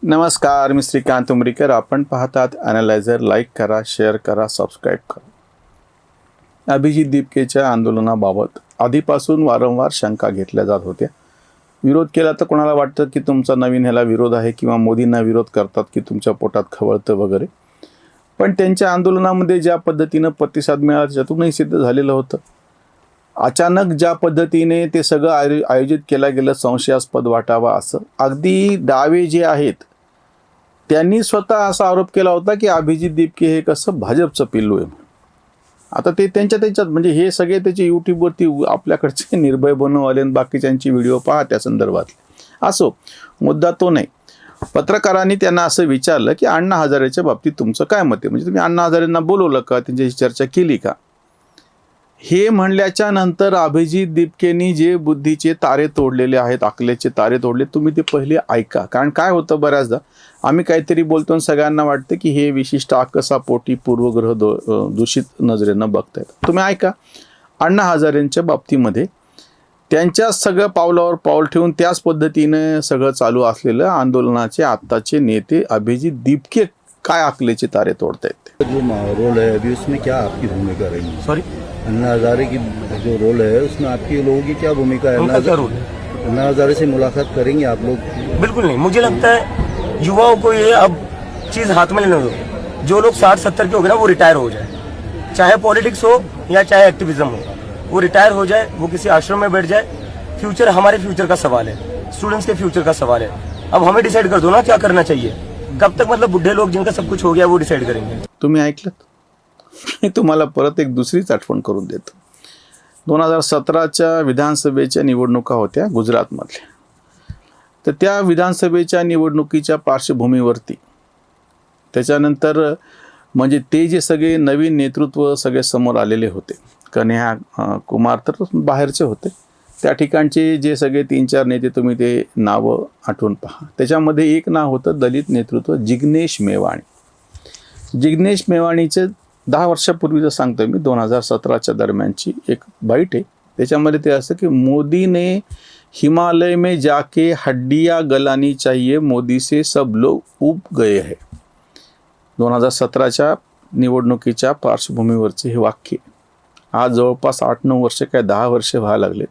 नमस्कार, मी श्रीकांत उमरीकर. आपण पाहतात ॲनालायझर. लाईक करा, शेअर करा, सबस्क्राईब करा. अभिजित दीपकेच्या आंदोलनाबाबत आधीपासून वारंवार शंका घेतल्या जात होत्या. विरोध केला तर कोणाला वाटतं की तुमचा नवीन ह्याला विरोध आहे किंवा मोदींना विरोध करतात की तुमच्या पोटात खवळतं वगैरे. पण त्यांच्या आंदोलनामध्ये ज्या पद्धतीनं प्रतिसाद मिळाला त्याच्यातूनही सिद्ध झालेलं होतं. अचानक ज्या पद्धतीने ते सगळं आयोजित केलं गेलं संशयास्पद वाटावा असं. अगदी डावे जे आहेत त्यांनी स्वतः असा आरोप केला होता की अभिजित दीपके हे कसं भाजपचं पिल्लू आहे. आता ते त्यांच्यात म्हणजे हे सगळे त्याचे यूट्यूबवरती आपल्याकडचे निर्भय बनवले आणि बाकीच्यांची व्हिडिओ पहा त्या संदर्भात. असो, मुद्दा तो नाही. पत्रकारांनी त्यांना असं विचारलं की अण्णा हजारेच्या बाबतीत तुमचं काय मत आहे, म्हणजे तुम्ही अण्णा हजारेंना बोलवलं का, त्यांच्याशी चर्चा केली का. हे म्हणल्याच्या नंतर अभिजित दीपकेनी जे बुद्धीचे तारे तोडलेले आहेत, अकलेचे तारे तोडले, तुम्ही ते पहिले ऐका. कारण काय होतं, बऱ्याचदा आम्ही काहीतरी बोलतो आणि सगळ्यांना वाटतं की हे विशिष्ट आकसापोटी पूर्वग्रह दूषित नजरेनं बघतायत. तुम्ही ऐका. अण्णा हजारेंच्या बाबतीमध्ये त्यांच्या सगळं पावलावर पाऊल ठेवून त्याच पद्धतीनं सगळं चालू असलेलं आंदोलनाचे आत्ताचे नेते अभिजित दीपके काय अकलेचे तारे तोडतायत. जो रोल है अभी उसमें क्या आपकी भूमिका रही? सॉरी, अन्ना हजारे की जो रोल है उसमें आपकी लोगों की क्या भूमिका है? अन्ना हजारे से मुलाकात करेंगे आप लोग? बिल्कुल नहीं. मुझे लगता है युवाओं को ये अब चीज हाथ में लेने दो. जो लोग 60-70 के हो गए ना, वो रिटायर हो जाए. चाहे पॉलिटिक्स हो या चाहे एक्टिविज्म हो, वो रिटायर हो जाए, वो किसी आश्रम में बैठ जाए. फ्यूचर हमारे फ्यूचर का सवाल है, स्टूडेंट्स के फ्यूचर का सवाल है. अब हमें डिसाइड कर दो ना क्या करना चाहिए. कब तक मतलब बुढ़े लोग जिनका सब कुछ हो गया वो डिसाइड करेंगे. तुम्ही ऐकलं. मी तुम्हाला परत एक दुसरीच आठवण करून देतो. 2017च्या विधानसभेच्या निवडणुका होत्या गुजरातमधल्या. तर त्या विधानसभेच्या निवडणुकीच्या पार्श्वभूमीवरती त्याच्यानंतर म्हणजे ते जे सगळे नवीन नेतृत्व सगळे समोर आलेले होते, कन्हैया कुमार तर बाहेरचे होते, त्या ठिकाणचे जे सगळे 3-4 नेते तुम्ही ते नावं आठवून पहा. त्याच्यामध्ये एक नाव होतं दलित नेतृत्व, जिग्नेश मेवाणी. जिग्नेश मेवाणीचे 10 वर्षापूर्वीचं सांगतोय मी, 2017च्या दरम्यानची एक बाईट आहे. त्याच्यामध्ये ते असं की मोदी ने हिमालय में जाके हड्डियाँ गलानी चाहिए, मोदी से सब लोग उब गए है. 2017च्या निवडणुकीच्या पार्श्वभूमीवरचे हे वाक्य. आज जवळपास 8-9 वर्ष काय 10 वर्ष व्हायला लागलेत.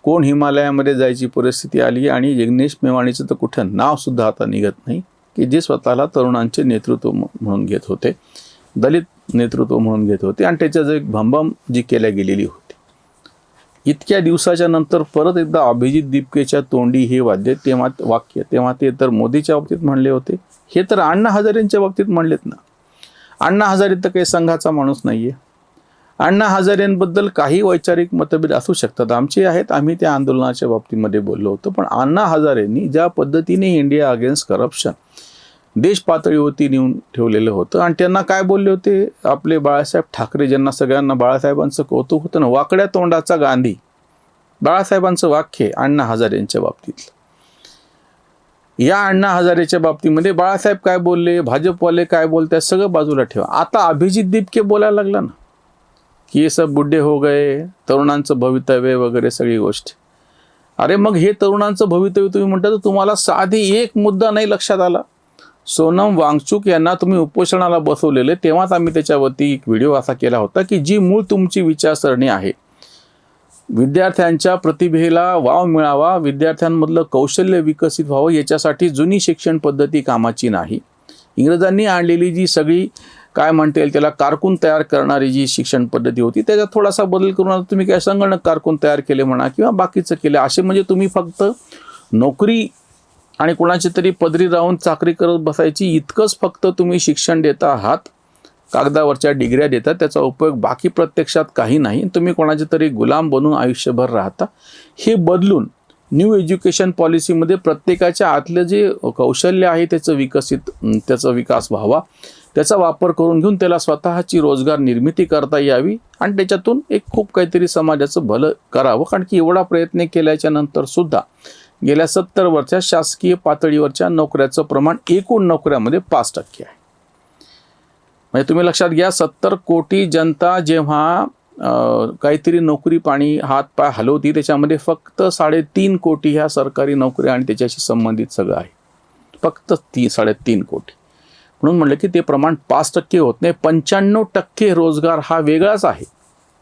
कोण हिमालयामध्ये जायची परिस्थिती आली आणि जिग्नेश मेवाणीचं तर कुठं नावसुद्धा आता निघत नाही, की जे स्वतःला तरुणांचे नेतृत्व म्हणून घेत होते, दलित नेतृत्व म्हणून घेत होते आणि त्याच्यात एक भंभम जी केल्या गेलेली होती. इतक्या दिवसाच्या नंतर परत एकदा अभिजित दीपकेच्या तोंडी हे वाक्य तेव्हा ते तर मोदीच्या बाबतीत म्हणले होते, हे तर अण्णा हजारेंच्या बाबतीत म्हणलेत ना. अण्णा हजारे तर काही संघाचा माणूस नाही आहे. अण्णा हजारेंबद्दल काही वैचारिक मतभेद असू शकतात, आमचे आहेत, आम्ही त्या आंदोलनाच्या बाबतीमध्ये बोललो होतो. पण अण्णा हजारेंनी ज्या पद्धतीने इंडिया अगेन्स्ट करप्शन देश पातळीवरती नेऊन ठेवलेलं होतं आणि त्यांना काय बोलले होते आपले बाळासाहेब ठाकरे, ज्यांना सगळ्यांना बाळासाहेबांचं कौतुक होतं ना, वाकड्या तोंडाचा गांधी, बाळासाहेबांचं वाक्य अण्णा हजारेंच्या बाबतीतलं. या अण्णा हजारेच्या बाबतीमध्ये बाळासाहेब काय बोलले, भाजपवाले काय बोलताय, सगळं बाजूला ठेवा. आता अभिजित दीपके बोलायला लागला ना की हे सब बुड्ढे हो गए, तरुणांचं भवितव्य वगैरे सगळी गोष्टी. अरे मग हे तरुणांचं भवितव्य तुम्ही म्हणता तर तुम्हाला साधी एक मुद्दा नाही लक्षात आला. सोनम वांगचुक यांना तुम्ही उपोषणाला बसवलेले, तेव्हाच आम्ही त्याच्यावरती एक व्हिडिओ असा केला होता की जी मूळ तुमची विचारसरणी आहे, विद्यार्थ्यांच्या प्रतिभेला वाव मिळावा, विद्यार्थ्यांमधलं कौशल्य विकसित व्हावं, याच्यासाठी जुनी शिक्षण पद्धती कामाची नाही. इंग्रजांनी आणलेली जी सगळी काय म्हणता येईल त्याला कारकून तयार करणारी जी शिक्षण पद्धती होती, त्याच्यात थोडासा बदल करून तुम्ही काय संगणक कारकून तयार केले म्हणा किंवा बाकीचं केलं, असे म्हणजे तुम्ही फक्त नोकरी आणि कोणाची तरी पदरी राहून चाकरी करत बसायची इतकंच फक्त तुम्ही शिक्षण देता आहात, कागदावरच्या डिग्र्या देतात, त्याचा उपयोग बाकी प्रत्यक्षात काही नाही. तुम्ही कोणाचे तरी गुलाम बनून आयुष्यभर राहता. हे बदलून न्यू एज्युकेशन पॉलिसीमध्ये प्रत्येकाच्या आतलं जे कौशल्य आहे त्याचा विकास व्हावा, त्याचा वापर करून घेऊन त्याला स्वतःची रोजगार निर्मिती करता यावी आणि त्याच्यातून एक खूप काहीतरी समाजाचं भलं करावं. कारण की एवढा प्रयत्न केल्याच्या नंतर सुद्धा गेल्या 70 वर्षात शासकीय पातळीवरच्या नोकऱ्याचं प्रमाण एकूण नोकऱ्यामध्ये 5% आहे. म्हणजे तुम्ही लक्षात घ्या, 70 कोटी जनता जेव्हा काहीतरी नोकरी पाणी हात पाय हलवती, त्याच्यामध्ये फक्त 3.5 कोटी ह्या सरकारी नोकऱ्या आणि त्याच्याशी संबंधित सगळं आहे. फक्त 3.5 कोटी. म्हणून म्हटलं की ते प्रमाण 5% होत नाही, 95% रोजगार हा वेगळाच आहे.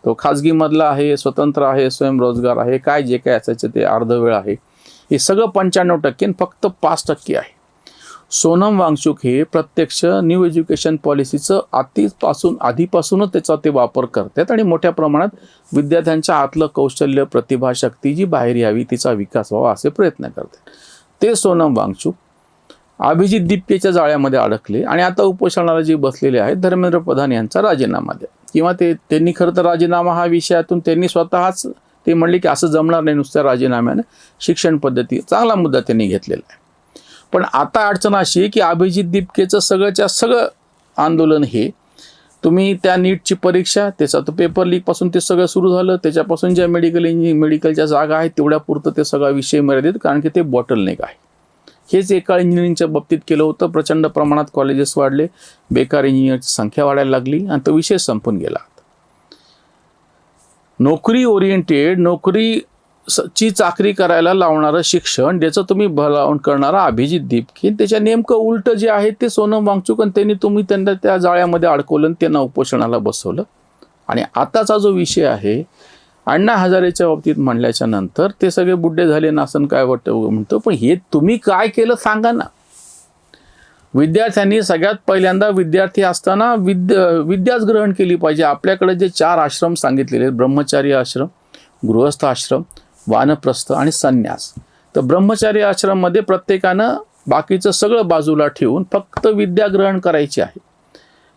तो खाजगीमधला आहे, स्वतंत्र आहे, स्वयंरोजगार आहे, काय जे काय असायचं ते अर्धवेळ आहे. हे सगळं 95% आणि फक्त 5% आहे. सोनम वांगचुक हे प्रत्यक्ष न्यू एज्युकेशन पॉलिसीचं आधीपासूनच त्याचा ते वापर करतात आणि मोठ्या प्रमाणात विद्यार्थ्यांच्या आतलं कौशल्य, प्रतिभा, शक्ती जी बाहेर यावी, तिचा विकास व्हावा असे प्रयत्न करतात. ते सोनम वांगचुक अभिजित दीपकेच्या जाळ्यामध्ये अडकले आणि आता उपोषणाला जे बसलेले आहेत धर्मेंद्र प्रधान यांचा राजीनामा द्या, किंवा त्यांनी खरं तर राजीनामा हा विषयातून त्यांनी स्वतःच ते म्हणले की असं जमणार नाही नुसत्या राजीनाम्याने, शिक्षण पद्धती चांगला मुद्दा त्यांनी घेतलेला आहे. पण आता अडचण अशी आहे की अभिजित दीपकेचं सगळं आंदोलन हे तुम्ही त्या नीटची परीक्षा, त्याचा तो पेपर लीकपासून ते सगळं सुरू झालं, त्याच्यापासून ज्या मेडिकलच्या जागा आहेत तेवढ्यापुरतं ते सगळा विषय मर्यादित, कारण की ते बॉटलनेक आहे. हेच एका इंजिनिअरिंगच्या बाबतीत केलं होतं. प्रचंड प्रमाणात कॉलेजेस वाढले, बेकार इंजिनिअरची संख्या वाढायला लागली आणि तो विषय संपून गेला. नोकरी ओरिएंटेड, नोकरीची चाकरी करायला लावणारं शिक्षण ज्याचं तुम्ही भलावण करणारा अभिजित दीपके, त्याच्या नेमकं उलट जे आहे ते सोनम वांगचुक आणि तुम्ही त्यांना त्या जाळ्यामध्ये अडकवलं, त्यांना उपोषणाला बसवलं. आणि आताचा जो विषय आहे अण्णा हजारेच्या बाबतीत म्हणल्याच्या नंतर ते सगळे बुड्डे झाले नासन काय वाटतं म्हणतो, पण हे तुम्ही काय केलं सांगा ना. विद्यार्थ्यांनी सगळ्यात पहिल्यांदा विद्यार्थी असताना विद्याच ग्रहण केली पाहिजे. आपल्याकडे जे 4 आश्रम सांगितलेले आहेत, ब्रह्मचारी आश्रम, गृहस्थ आश्रम, वानप्रस्थ आणि संन्यास. तर ब्रह्मचारी आश्रममध्ये प्रत्येकानं बाकीचं सगळं बाजूला ठेवून फक्त विद्या ग्रहण करायची आहे.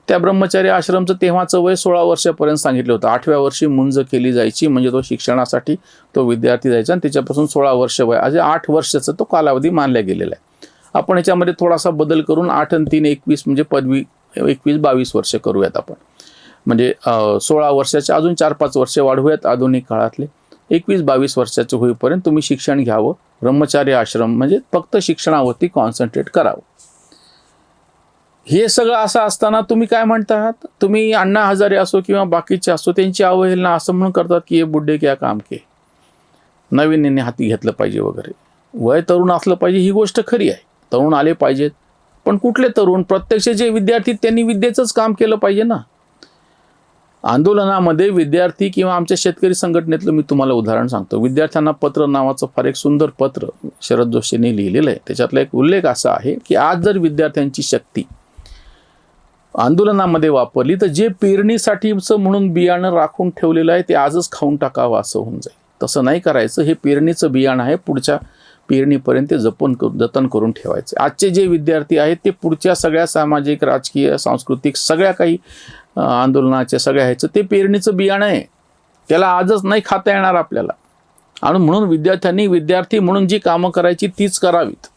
त्या ब्रह्मचारी आश्रमचं तेव्हाचं वय 16 वर्षापर्यंत सांगितलं होतं. 8व्या वर्षी मुंज केली जायची, म्हणजे तो शिक्षणासाठी तो विद्यार्थी जायचा आणि त्याच्यापासून 16 वर्ष वय, असे 8 वर्षाचा तो कालावधी मानला गेलेला आहे. आपण याच्यामध्ये थोडासा बदल करून 8 आणि 3 21 म्हणजे पदवी 21-22 वर्ष करूयात आपण. म्हणजे 16 वर्षाचे अजून 4-5 वर्ष वाढवूयात आधुनिक काळातले. 21-22 वर्षाचे होईपर्यंत तुम्ही शिक्षण घ्यावं. ब्रह्मचारी आश्रम म्हणजे फक्त शिक्षणावरती कॉन्सन्ट्रेट करावं. हे सगळं असं असताना तुम्ही काय म्हणतात, तुम्ही अण्णा हजारे असो किंवा बाकीचे असो त्यांची अवहेलना असं म्हणून करतात की हे बुड्ढे क्या काम के, नवीन यांनी हाती घेतलं पाहिजे वगैरे. वय तरुण असलं पाहिजे ही गोष्ट खरी आहे, तरुण आले पाहिजेत, पण कुठले तरुण, प्रत्यक्ष जे विद्यार्थी त्यांनी विद्येचंच काम केलं पाहिजे ना. आंदोलनामध्ये विद्यार्थी किंवा आमच्या शेतकरी संघटनेतलं मी तुम्हाला उदाहरण सांगतो. विद्यार्थ्यांना पत्र नावाचं फार एक सुंदर पत्र शरद जोशींनी लिहिलेलं आहे. त्याच्यातला एक उल्लेख असा आहे की आज जर विद्यार्थ्यांची शक्ती आंदोलनामध्ये वापरली तर जे पेरणीसाठीचं म्हणून बियाणं राखून ठेवलेलं आहे ते आजच खाऊन टाकावं असं होऊन जाईल. तसं नाही करायचं. हे पेरणीचं बियाणं आहे, पुढच्या पेरणीपर्यंत जतन करून ठेवायचं. आजचे जे विद्यार्थी आहेत ते पुढच्या सगळ्या सामाजिक, राजकीय, सांस्कृतिक सगळ्या काही आंदोलनाच्या सगळ्या ह्याचं ते पेरणीचं बियाणं आहे. त्याला आजच नाही खाता येणार आपल्याला. आणि म्हणून विद्यार्थ्यांनी विद्यार्थी म्हणून जी कामं करायची तीच करावीत.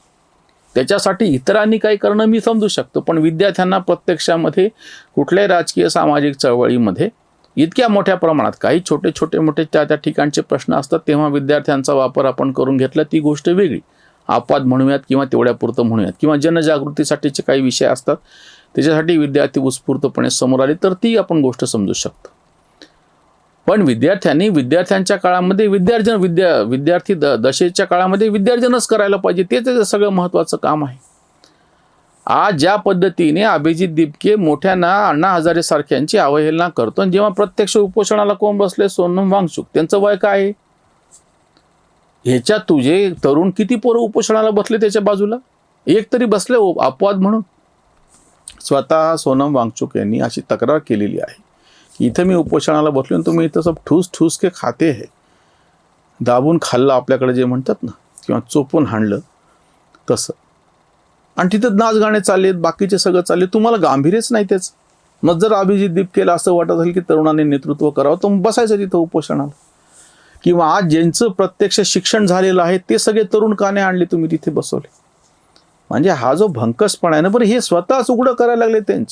त्याच्यासाठी इतरांनी काही करणं मी समजू शकतो, पण विद्यार्थ्यांना प्रत्यक्षामध्ये कुठल्याही राजकीय सामाजिक चळवळीमध्ये इतक्या मोठ्या प्रमाणात काही छोटे मोठे त्या ठिकाणचे प्रश्न असतात तेव्हा विद्यार्थ्यांचा वापर आपण करून घेतला ती गोष्ट वेगळी. अपवाद म्हणूयात किंवा तेवढ्यापुरतं म्हणूयात, किंवा जनजागृतीसाठीचे काही विषय असतात त्याच्यासाठी विद्यार्थी उत्स्फूर्तपणे समोर आले तर ती आपण गोष्ट समजू शकतो. पण विद्यार्थ्यांच्या काळामध्ये विद्यार्थी दशेच्या काळामध्ये विद्यार्जनच करायला पाहिजे. ते सगळं महत्त्वाचं काम आहे. आज ज्या पद्धतीने अभिजित दीपके मोठ्यांना अण्णा हजारे सारख्यांची अवहेलना करतो, आणि जेव्हा प्रत्यक्ष उपोषणाला कोण बसले, सोनम वांगचुक, त्यांचं वय काय आहे? ह्याच्यात तुझे तरुण किती पोरं उपोषणाला बसले त्याच्या बाजूला? एक तरी बसले अपवाद म्हणून. स्वतः सोनम वांगचुक यांनी अशी तक्रार केलेली आहे की इथं मी उपोषणाला बसलो, तुम्ही इथं सब ठूस के खाते है, दाबून खाल्लं आपल्याकडे जे म्हणतात ना, किंवा चोपून हाणलं तसं. आणि तिथं नाच गाणे चाललेत, बाकीचे सगळं चालले, तुम्हाला गांभीर्यच नाही त्याचं. मग जर अभिजित दीपकेला असं वाटत असेल की तरुणांनी नेतृत्व करावं तर बसायचं तिथं उपोषणाला. किंवा आज ज्यांचं प्रत्यक्ष शिक्षण झालेलं आहे ते सगळे तरुण काने आणले तुम्ही तिथे बसवले. म्हणजे हा जो भंकसपणा आहे ना, बरं हे स्वतःच उघडं करायला लागले.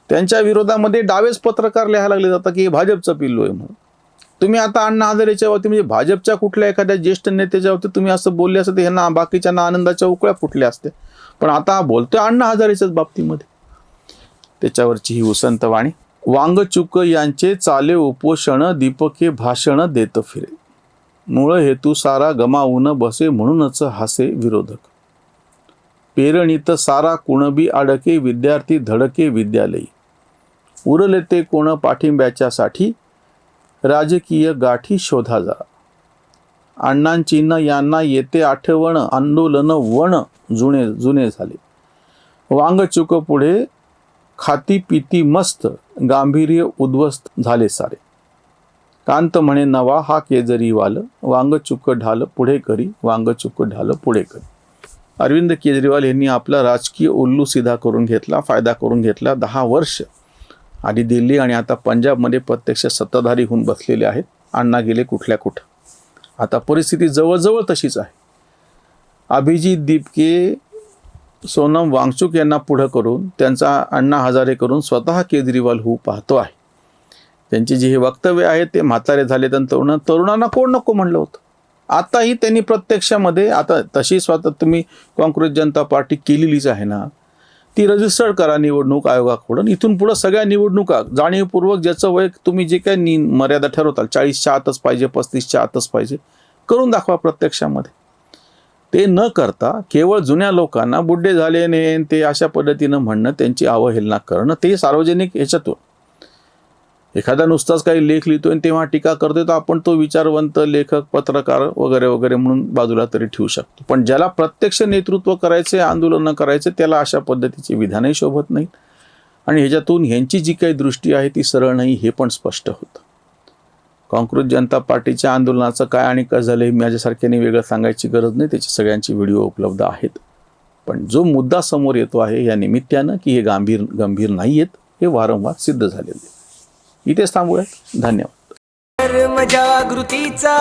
त्यांच्या विरोधामध्ये डावेच पत्रकार लिहायला लागले जातात की हे भाजपचं पिल्लू आहे म्हणून. तुम्ही आता अण्णा हजारेच्या बाबतीत म्हणजे भाजपच्या कुठल्या एखाद्या ज्येष्ठ नेत्याच्या बाबतीत तुम्ही असं बोलले असते ह्यांना बाकीच्यांना आनंदाच्या उकळ्या फुटल्या असते. पण आता बोलतोय अण्णा हजारेच्याच बाबतीमध्ये. त्याच्यावरची ही उसंतवाणी. वांगचुक यांचे चाले उपोषण, दीपके भाषण देत फिरे, मूळ हेतू सारा गमावून बसे, म्हणूनच हासे विरोधक. पेरणीत सारा कुणबी अडके, विद्यार्थी धडके विद्यालयी. उरले ते कोण पाठिंब्याच्यासाठी, राजकीय गाठी शोधा जरा. अण्णांची न यांना येते आठवण, आंदोलन वण जुने जुने झाले. वांग चुक पुढे खाती पिती मस्त, गांभीर्य उद्ध्वस्त झाले सारे. कांत म्हणे नवा हा केजरीवाल, वांग चुक ढाल पुढे करी, वांग चुक ढाल पुढे करी. अरविंद केजरीवाल यांनी आपला राजकीय उल्लू सीधा करून घेतला, फायदा करून घेतला. 10 वर्ष आधी दिल्ली आणि आता पंजाबमध्ये प्रत्यक्ष सत्ताधारी होऊन बसलेले आहेत. अण्णा गेले कुठल्या कुठं. आता परिस्थिती जवळजवळ तशीच आहे. अभिजित दीपके, सोनम वांगचुक यांना पुढं करून त्यांचा अण्णा हजारे करून स्वतः केजरीवाल होऊ पाहतो आहे. त्यांची जी हे वक्तव्य आहे ते म्हातारे झाले तर तरुणांना कोण नको म्हणलं होतं. आताही त्यांनी प्रत्यक्षामध्ये आता तशी स्वतः तुम्ही काँग्रेस जनता पार्टी केलेलीच आहे ना, ती रजिस्टर्ड करा निवडणूक आयोगाकडून. इथून पुढं सगळ्या निवडणुका जाणीवपूर्वक ज्याचं वय तुम्ही जे काही मर्यादा ठरवताल 40च्या आतच पाहिजे, 35च्या आतच पाहिजे, करून दाखवा प्रत्यक्षामध्ये. ते न करता केवळ जुन्या लोकांना बुड्ढे झाले ने ते अशा पद्धतीनं म्हणणं, त्यांची अवहेलना करणं, ते सार्वजनिक ह्याच्यातून. एखादा नुसताच काही लेख लिहितोय आणि तेव्हा टीका करतोय तर आपण तो विचारवंत लेखक, पत्रकार वगैरे वगैरे म्हणून बाजूला तरी ठेवू शकतो. पण ज्याला प्रत्यक्ष नेतृत्व करायचे, आंदोलनं करायचे, त्याला अशा पद्धतीची विधानही शोभत नाहीत. आणि ह्याच्यातून ह्यांची जी काही दृष्टी आहे ती सरळ नाही हे पण स्पष्ट होतं. काँग्रेस जनता पार्टीच्या आंदोलनाचं काय आणि काय झालं हे माझ्यासारख्याने वेगळं सांगायची गरज नाही, त्याचे सगळ्यांची व्हिडिओ उपलब्ध आहेत. पण जो मुद्दा समोर येतो आहे या निमित्तानं की हे गंभीर नाही आहेत, हे वारंवार सिद्ध झालेले आहे. इथेच थांबूयात. धन्यवाद. धर्मजागृतीचा